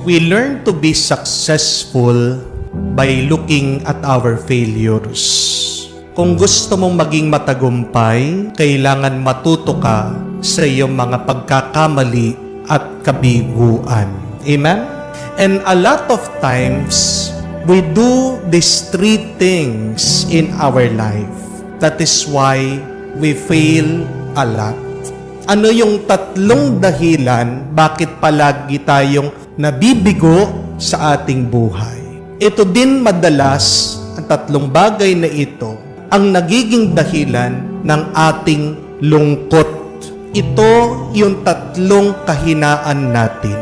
We learn to be successful by looking at our failures. Kung gusto mong maging matagumpay, kailangan matuto ka sa iyong mga pagkakamali at kabiguan. Amen? And a lot of times, we do these three things in our life. That is why we fail a lot. Ano yung tatlong dahilan bakit palagi tayong nabibigo sa ating buhay? Ito din madalas, ang tatlong bagay na ito, ang nagiging dahilan ng ating lungkot. Ito yung tatlong kahinaan natin.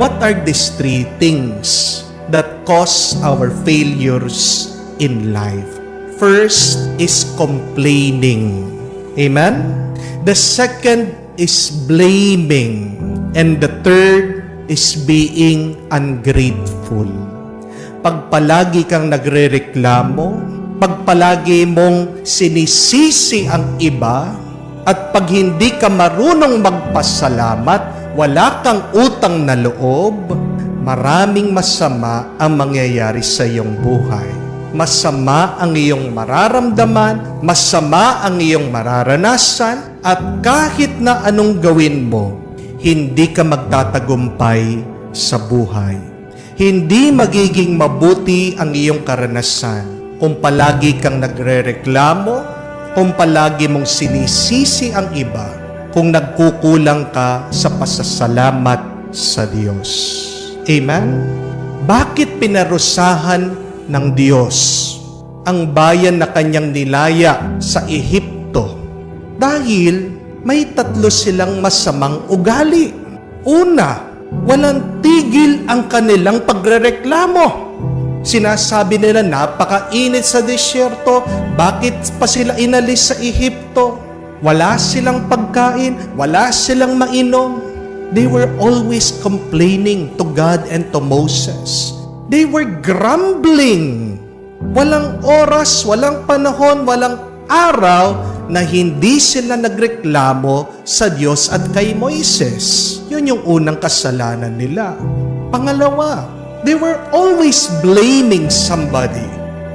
What are these three things that cause our failures in life? First is complaining. Amen? The second is blaming. And the third is being ungrateful. Pag palagi kang nagrereklamo, pag palagi mong sinisisi ang iba, at pag hindi ka marunong magpasalamat, wala kang utang na loob, maraming masama ang mangyayari sa iyong buhay. Masama ang iyong mararamdaman, masama ang iyong mararanasan, at kahit na anong gawin mo, hindi ka magtatagumpay sa buhay. Hindi magiging mabuti ang iyong karanasan kung palagi kang nagrereklamo, kung palagi mong sinisisi ang iba, kung nagkukulang ka sa pasasalamat sa Diyos. Amen? Bakit pinarusahan ng Diyos ang bayan na kanyang nilaya sa Ehipto? Dahil may tatlo silang masamang ugali. Una, walang tigil ang kanilang pagrereklamo. Sinasabi nila, napakainit sa disyerto, bakit pa sila inalis sa Ehipto? Wala silang pagkain, wala silang mainom. They were always complaining to God and to Moses. They were grumbling. Walang oras, walang panahon, walang araw na hindi sila nagreklamo sa Diyos at kay Moises. Yun yung unang kasalanan nila. Pangalawa, they were always blaming somebody.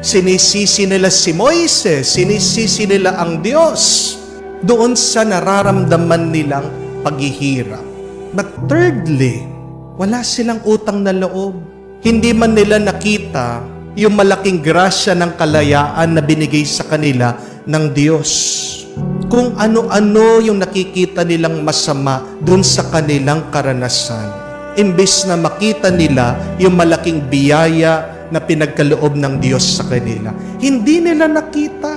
Sinisisi nila si Moises, sinisisi nila ang Diyos doon sa nararamdaman nilang paghihirap. But thirdly, wala silang utang na loob. Hindi man nila nakita yung malaking grasya ng kalayaan na binigay sa kanila ng Diyos. Kung ano-ano yung nakikita nilang masama dun sa kanilang karanasan. Imbes na makita nila yung malaking biyaya na pinagkaloob ng Diyos sa kanila. Hindi nila nakita.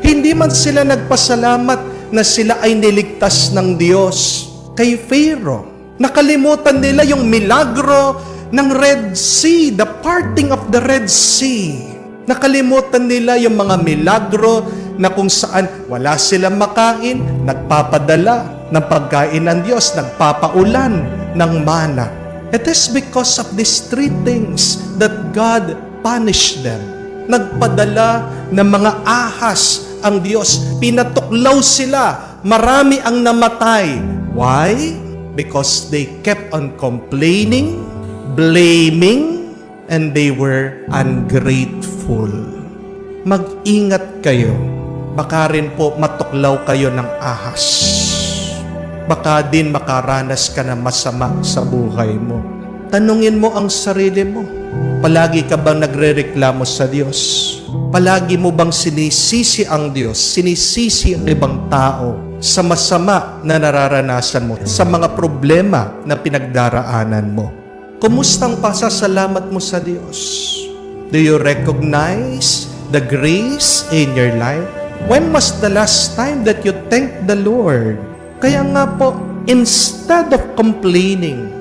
Hindi man sila nagpasalamat na sila ay niligtas ng Diyos kay Pharaoh. Nakalimutan nila yung milagro ng Red Sea, the parting of the Red Sea. Nakalimutan nila yung mga milagro na kung saan wala silang makain, nagpapadala ng pagkain ng Diyos, nagpapaulan ng mana. It is because of these three things that God punished them. Nagpadala ng mga ahas ang Diyos. Pinatuklaw sila. Marami ang namatay. Why? Because they kept on complaining, blaming, and they were ungrateful. Mag-ingat kayo. Baka rin po matuklaw kayo ng ahas. Baka din makaranas ka na masama sa buhay mo. Tanungin mo ang sarili mo. Palagi ka bang nagrereklamo sa Diyos? Palagi mo bang sinisisi ang Diyos? Sinisisi ang ibang tao sa masama na nararanasan mo? Sa mga problema na pinagdaraanan mo? Kumustang pasasalamat mo sa Diyos? Do you recognize the grace in your life? When was the last time that you thanked the Lord? Kaya nga po, instead of complaining,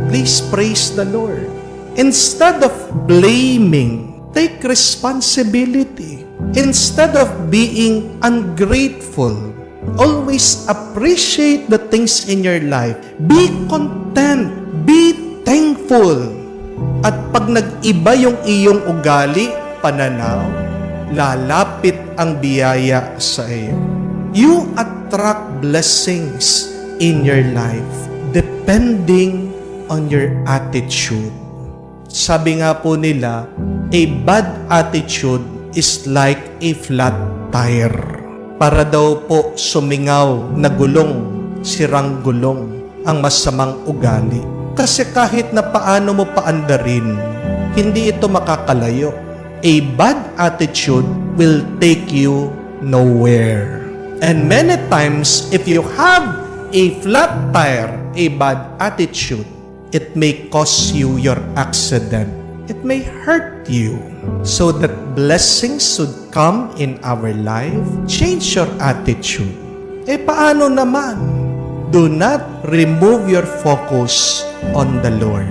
please praise the Lord. Instead of blaming, take responsibility. Instead of being ungrateful, always appreciate the things in your life. Be content. Be thankful. At pag nag-iba yung iyong ugali, pananaw, lalapit ang biyaya sa iyo. You attract blessings in your life depending on your attitude. Sabi nga po nila, a bad attitude is like a flat tire. Para daw po sumingaw na gulong, sirang gulong, ang masamang ugali. Kasi kahit na paano mo paandarin, hindi ito makakalayo. A bad attitude will take you nowhere. And many times, if you have a flat tire, a bad attitude, it may cause you your accident. It may hurt you. So that blessings should come in our life, change your attitude. Paano naman? Do not remove your focus on the Lord.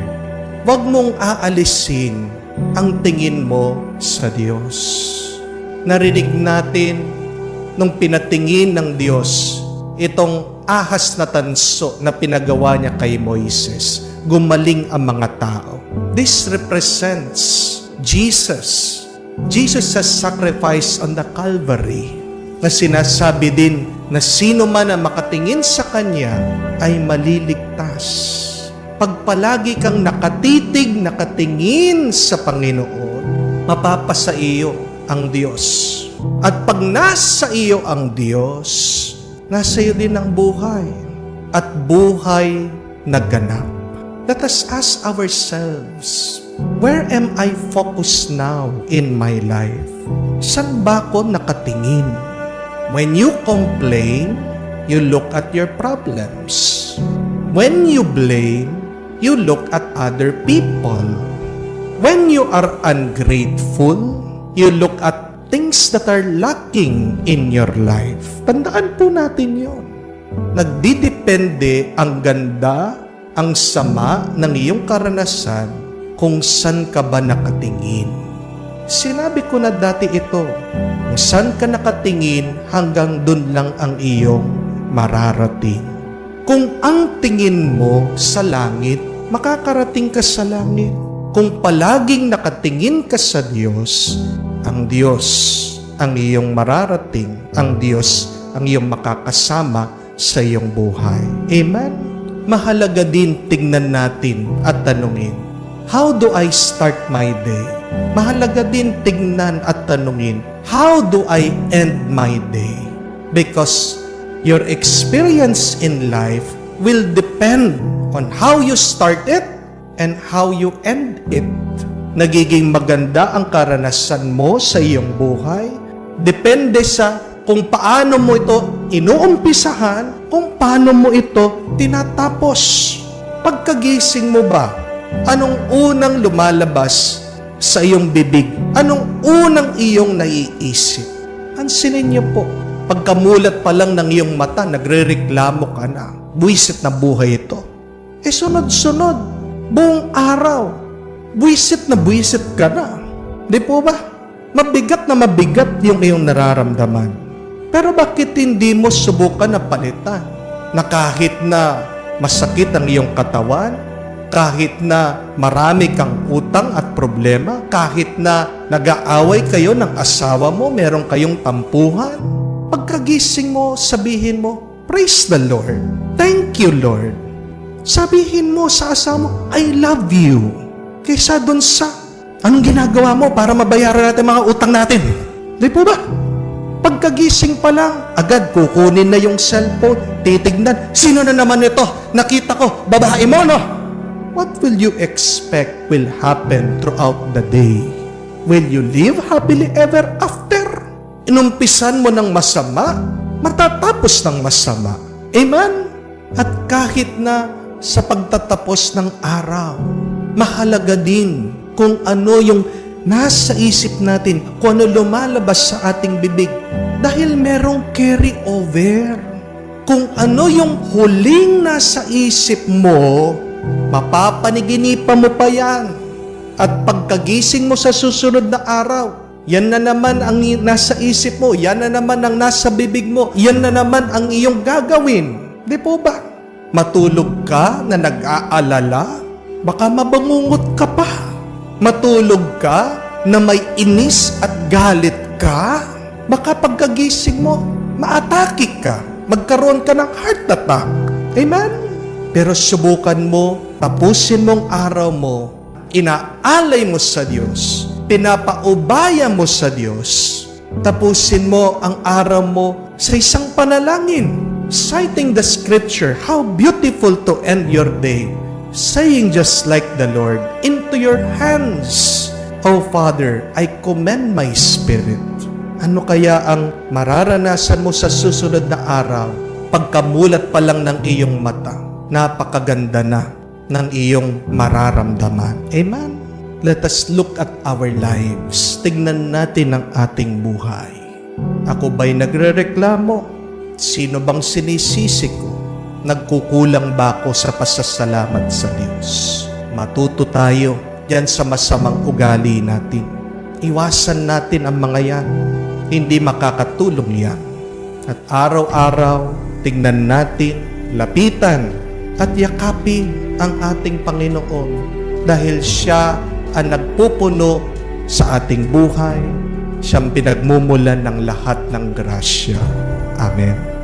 Huwag mong aalisin ang tingin mo sa Diyos. Narinig natin nung pinatingin ng Diyos itong ahas na tanso na pinagawa niya kay Moises. Gumaling ang mga tao. This represents Jesus. Jesus has sacrificed on the Calvary. Na sinasabi din na sino man ang makatingin sa Kanya ay maliligtas. Pag palagi kang nakatingin sa Panginoon, mapapasa iyo ang Diyos. At pag nasa iyo ang Diyos, nasa iyo din ang buhay. At buhay na ganap. Let us ask ourselves, where am I focused now in my life? Saan ba ako nakatingin? When you complain, you look at your problems. When you blame, you look at other people. When you are ungrateful, you look at things that are lacking in your life. Tandaan po natin yun. Nagdidepende ang ganda, ang sama ng iyong karanasan kung saan ka ba nakatingin. Sinabi ko na dati ito, kung saan ka nakatingin hanggang dun lang ang iyong mararating. Kung ang tingin mo sa langit, makakarating ka sa langit. Kung palaging nakatingin ka sa Diyos ang iyong mararating, ang Diyos ang iyong makakasama sa iyong buhay. Amen? Mahalaga din tingnan natin at tanungin, how do I start my day? Mahalaga din tingnan at tanungin, how do I end my day? Because your experience in life will depend on how you start it and how you end it. Nagiging maganda ang karanasan mo sa iyong buhay, depende sa kung paano mo ito inuumpisahan, kung paano mo ito tinatapos. Pagkagising mo ba, anong unang lumalabas sa iyong bibig? Anong unang iyong naiisip? Pansinin niyo po, pagkamulat pa lang ng iyong mata, nagrereklamo ka na. Buwisit na buhay ito. Sunod-sunod, buong araw, buwisit ka na. Di po ba? Mabigat na mabigat yung iyong nararamdaman. Pero bakit hindi mo subukan na palitan? Na kahit na masakit ang iyong katawan, kahit na marami kang utang at problema, kahit na nag-aaway kayo ng asawa mo, meron kayong tampuhan, pagkagising mo, sabihin mo, praise the Lord. Thank you, Lord. Sabihin mo sa asawa mo, I love you. Kaysa dun sa, anong ginagawa mo para mabayaran natin mga utang natin? Di po ba? Pagkagising pa lang, agad kukunin na yung cellphone, titignan, sino na naman ito? Nakita ko, babae mo, no? What will you expect will happen throughout the day? Will you live happily ever after? Inumpisan mo ng masama, matatapos ng masama. Amen? At kahit na sa pagtatapos ng araw, mahalaga din kung ano yung nasa isip natin, kung ano lumalabas sa ating bibig. Dahil merong carry over. Kung ano yung huling nasa isip mo, mapapaniginipan mo pa yan. At pagkagising mo sa susunod na araw, yan na naman ang nasa isip mo, yan na naman ang nasa bibig mo, yan na naman ang iyong gagawin. Di po ba? Matulog ka na nag-aalala, baka mabangungot ka pa. Matulog ka na may inis at galit ka, baka pagkagising mo, maatake ka, magkaroon ka ng heart attack. Amen? Pero subukan mo, tapusin mong araw mo inaalay mo sa Diyos, pinapaubaya mo sa Diyos, tapusin mo ang araw mo sa isang panalangin. Citing the scripture, how beautiful to end your day, saying just like the Lord, into your hands, O Father, I commend my spirit. Ano kaya ang mararanasan mo sa susunod na araw? Pagkamulat pa lang ng iyong mata, napakaganda na ng iyong mararamdaman. Amen? Let us look at our lives. Tignan natin ang ating buhay. Ako ba'y nagrereklamo? Sino bang sinisisi ko? Nagkukulang ba ako sa pasasalamat sa Diyos? Matuto tayo diyan sa masamang ugali natin. Iwasan natin ang mga yan. Hindi makakatulong yan. At araw-araw, tingnan natin, lapitan, at yakapin ang ating Panginoon dahil Siya ang nagpupuno sa ating buhay. Siyang pinagmumulan ng lahat ng grasya. Amen.